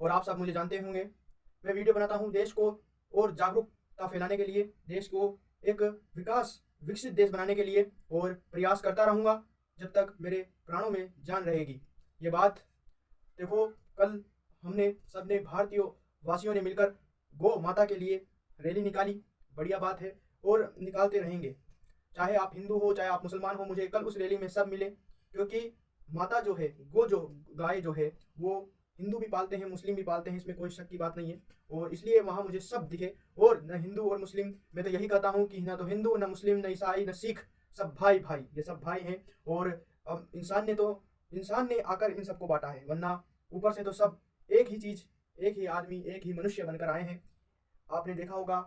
और आप सब मुझे जानते होंगे। मैं वीडियो बनाता हूँ देश को और जागरूकता फैलाने के लिए, देश को एक विकसित देश बनाने के लिए, और प्रयास करता रहूँगा जब तक मेरे प्राणों में जान रहेगी। ये बात देखो, कल हमने सबने भारतीय वासियों ने मिलकर गौ माता के लिए रैली निकाली, बढ़िया बात है, और निकालते रहेंगे। चाहे आप हिंदू हो, चाहे आप मुसलमान हो, मुझे कल उस रैली में सब मिले, क्योंकि माता जो है, जो गाय जो है, वो हिंदू भी पालते हैं, मुस्लिम भी पालते हैं, इसमें कोई शक की बात नहीं है। और इसलिए वहाँ मुझे सब दिखे। और न हिंदू और मुस्लिम, मैं तो यही कहता हूँ कि ना तो हिंदू, न मुस्लिम, न ईसाई, न सिख, सब भाई भाई, ये सब भाई हैं। और अब इंसान ने आकर इन सबको बांटा है, वरना ऊपर से तो सब एक ही चीज़, एक ही आदमी, एक ही मनुष्य बनकर आए हैं। आपने देखा होगा,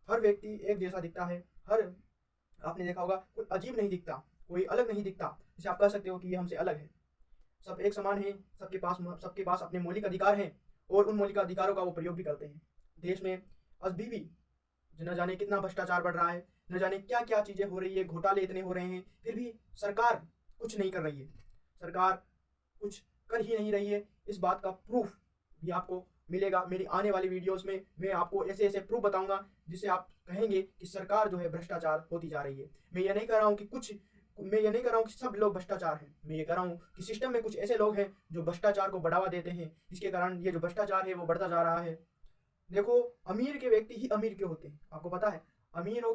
हर व्यक्ति एक जैसा दिखता है। हर आपने देखा होगा, कोई अजीब नहीं दिखता, कोई अलग नहीं दिखता, जिसे आप कह सकते हो कि ये हमसे अलग है। सब एक समान हैं, सबके पास अपने मौलिक अधिकार हैं, और उन मौलिक अधिकारों का वो प्रयोग भी करते हैं। देश में अभी भी न जाने कितना भ्रष्टाचार बढ़ रहा है, न जाने क्या क्या चीज़ें हो रही है, घोटाले इतने हो रहे हैं, फिर भी सरकार कुछ नहीं कर रही है। सरकार कुछ कर ही नहीं रही है। इस बात का प्रूफ भी आपको मिलेगा मेरी आने वाली वीडियोस में। मैं आपको ऐसे ऐसे प्रूफ बताऊंगा जिससे आप कहेंगे कि सरकार जो है भ्रष्टाचार होती जा रही है। मैं ये नहीं कह रहा हूँ कि सब लोग भ्रष्टाचार हैं। मैं ये कह रहा हूँ कि सिस्टम में कुछ ऐसे लोग हैं जो भ्रष्टाचार को बढ़ावा देते हैं, जिसके कारण ये जो भ्रष्टाचार है वो बढ़ता जा रहा है। देखो, अमीर के व्यक्ति ही अमीर क्यों होते हैं, आपको पता है? अमीरों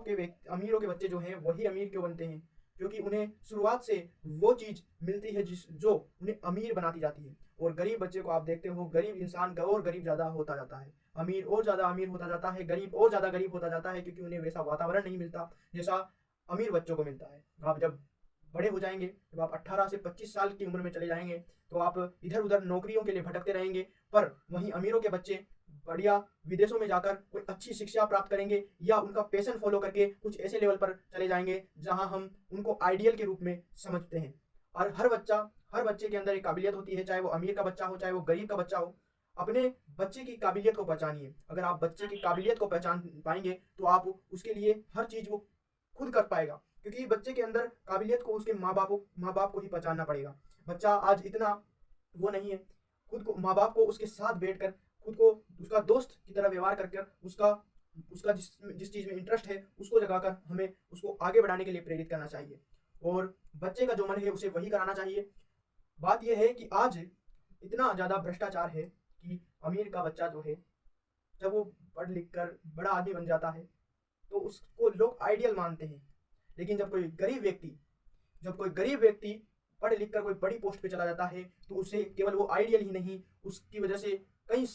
के बच्चे जो हैं वही अमीर क्यों बनते हैं? क्योंकि उन्हें शुरुआत से वो चीज़ मिलती है जो उन्हें अमीर बनाती जाती है। और गरीब बच्चे को आप देखते हो, गरीब इंसान का और गरीब ज़्यादा होता जाता है, अमीर और ज़्यादा अमीर होता जाता है, गरीब और ज़्यादा गरीब होता जाता है, क्योंकि उन्हें वैसा वातावरण नहीं मिलता जैसा अमीर बच्चों को मिलता है। आप जब बड़े हो जाएंगे, जब आप 18 से 25 साल की उम्र में चले जाएंगे, तो आप इधर उधर नौकरियों के लिए भटकते रहेंगे। पर वहीं अमीरों के बच्चे बढ़िया विदेशों में जाकर कोई अच्छी शिक्षा प्राप्त करेंगे, या उनका पैशन फॉलो करके कुछ ऐसे लेवल पर चले जाएंगे जहां हम उनको आइडियल के रूप में समझते हैं। और हर बच्चे के अंदर एक काबिलियत होती है, चाहे वो अमीर का बच्चा हो, चाहे वो गरीब का बच्चा हो। अपने बच्चे की काबिलियत को पहचानिए। अगर आप बच्चे की काबिलियत को पहचान पाएंगे, तो आप उसके लिए हर चीज़ वो खुद कर पाएगा, क्योंकि बच्चे के अंदर काबिलियत को उसके माँ बाप को ही पहचानना पड़ेगा। बच्चा आज इतना वो नहीं है, खुद को माँ बाप को उसके साथ बैठकर, खुद को उसका दोस्त की तरह व्यवहार करके, उसका उसका जिस चीज़ में इंटरेस्ट है उसको जगाकर हमें उसको आगे बढ़ाने के लिए प्रेरित करना चाहिए। और बच्चे का जो मन है उसे वही कराना चाहिए। बात यह है कि आज इतना ज़्यादा भ्रष्टाचार है कि अमीर का बच्चा जो है, जब वो पढ़ लिख कर बड़ा आदमी बन जाता है, तो उसको लोग आइडियल मानते हैं। लेकिन जब कोई गरीब व्यक्ति पढ़ लिख कर कोई बड़ी पोस्ट पे चला जाता है, तो उसे केवल वो आइडियल ही नहीं, उसकी वजह से कई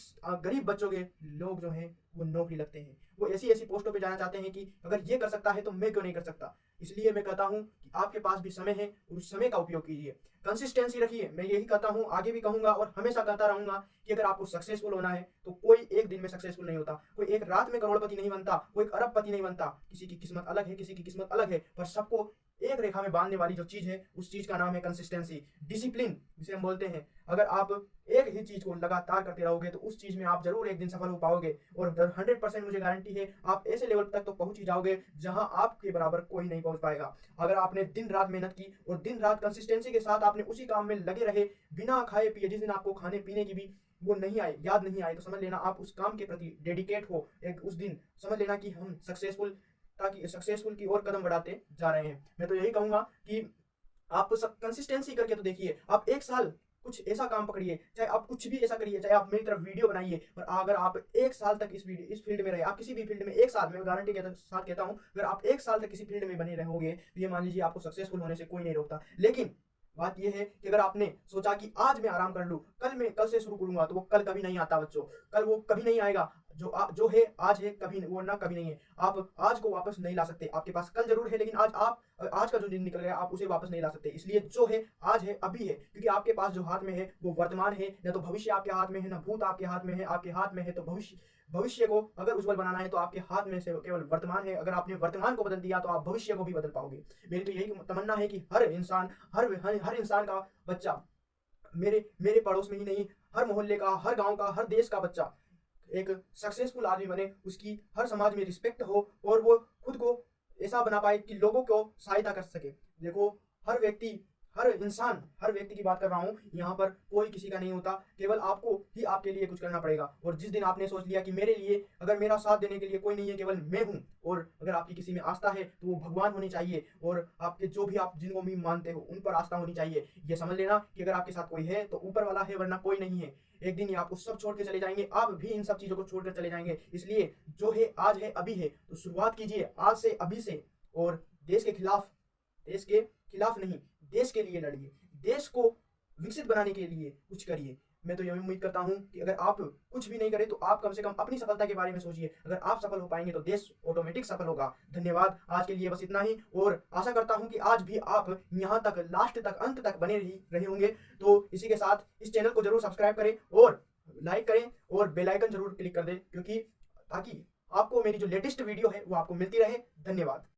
गरीब बच्चों के लोग जो हैं वो नौकरी लगते हैं। वो ऐसी ऐसी पोस्टों पे जाना चाहते हैं कि अगर ये कर सकता है तो मैं क्यों नहीं कर सकता। इसलिए मैं कहता हूँ कि आपके पास भी समय है, उस समय का उपयोग कीजिए, कंसिस्टेंसी रखिए। मैं यही कहता हूँ, आगे भी कहूँगा और हमेशा कहता रहूँगा कि अगर आपको सक्सेसफुल होना है तो कोई एक दिन में सक्सेसफुल नहीं होता, कोई एक रात में करोड़पति नहीं बनता, कोई एक अरबपति नहीं बनता। किसी की किस्मत अलग है, किसी की किस्मत अलग है, पर सबको एक रेखा में बांधने वाली जो चीज़ है, उस चीज़ का नाम है कंसिस्टेंसी, डिसिप्लिन जिसे हम बोलते हैं। अगर आप एक ही चीज़ को लगातार करते रहोगे तो उस चीज़ में आप जरूर एक दिन सफल हो पाओगे। और 100% मुझे गारंटी है, आप ऐसे लेवल तक तो पहुंच ही जाओगे जहां आपके बराबर कोई नहीं पहुंच पाएगा। अगर आपने दिन रात मेहनत की और दिन रात कंसिस्टेंसी के साथ आपने उसी काम में लगे रहे, बिना खाए पिए, जिस दिन आपको खाने पीने की भी वो नहीं आए, याद नहीं आए, तो समझ लेना आप उस काम के प्रति डेडिकेट हो। एक उस दिन समझ लेना कि हम सक्सेसफुल की ओर कदम बढ़ाते जा रहे हैं। मैं तो यही कहूंगा कि आप सब कंसिस्टेंसी करके तो देखिए। आप एक साल कुछ ऐसा काम पकड़िए, चाहे आप कुछ भी ऐसा करिए, चाहे आप मेरी तरफ वीडियो बनाइए, पर अगर आप एक साल तक इस फील्ड में रहे, आप किसी भी फील्ड में एक साल, मैं गारंटी के साथ कहता हूँ, अगर आप एक साल तक किसी फील्ड में बने रहोगे, तो ये मान लीजिए आपको सक्सेसफुल होने से कोई नहीं रोकता। लेकिन बात यह है कि अगर आपने सोचा कि आज मैं आराम कर लूं, कल से शुरू करूंगा, तो वो कल कभी नहीं आता बच्चों। कल वो कभी नहीं आएगा। जो है आज है, कभी वो ना कभी नहीं है। आप आज को वापस नहीं ला सकते। आपके पास कल जरूर है, लेकिन आज का जो दिन निकल गया आप उसे वापस नहीं ला सकते। इसलिए जो है आज है, अभी है, क्योंकि आपके पास जो हाथ में है वो वर्तमान है, न तो भविष्य आपके हाथ में है, न भूत आपके हाथ में है। आपके हाथ में है तो भविष्य को अगर उज्जवल बनाना है तो आपके हाथ में से केवल वर्तमान है। अगर आपने वर्तमान को बदल दिया तो आप भविष्य को भी बदल पाओगे। मेरी तो यही तमन्ना है कि हर इंसान का बच्चा, मेरे पड़ोस में ही नहीं, हर मोहल्ले का, हर गांव का, हर देश का बच्चा एक सक्सेसफुल आदमी बने, उसकी हर समाज में रिस्पेक्ट हो, और वो खुद को ऐसा बना पाए कि लोगों को सहायता कर सके। देखो, हर इंसान, हर व्यक्ति की बात कर रहा हूँ, यहाँ पर कोई किसी का नहीं होता, केवल आपको ही आपके लिए कुछ करना पड़ेगा। और जिस दिन आपने सोच लिया कि मेरे लिए, अगर मेरा साथ देने के लिए कोई नहीं है, केवल मैं हूँ, और अगर आपकी किसी में आस्था है तो वो भगवान होनी चाहिए, और आपके जो भी आप जिनको भी मानते हो उन पर आस्था होनी चाहिए। ये समझ लेना कि अगर आपके साथ कोई है तो ऊपर वाला है, वरना कोई नहीं है। एक दिन ये आपको सब छोड़ के चले जाएंगे, आप भी इन सब चीज़ों को छोड़ कर चले जाएंगे। इसलिए जो है आज है अभी है, तो शुरुआत कीजिए आज से, अभी से। और देश के खिलाफ, देश के खिलाफ नहीं, देश के लिए लड़िए, देश को विकसित बनाने के लिए कुछ करिए। मैं तो यही उम्मीद करता हूं कि अगर आप कुछ भी नहीं करें तो आप कम से कम अपनी सफलता के बारे में सोचिए। अगर आप सफल हो पाएंगे तो देश ऑटोमेटिक सफल होगा। धन्यवाद, आज के लिए बस इतना ही, और आशा करता हूं कि आज भी आप यहां तक, लास्ट तक, अंत तक बने रहे होंगे। तो इसी के साथ इस चैनल को जरूर सब्सक्राइब करें और लाइक करें और बेल आइकन जरूर क्लिक कर दें, क्योंकि ताकि आपको मेरी जो लेटेस्ट वीडियो है वो आपको मिलती रहे। धन्यवाद।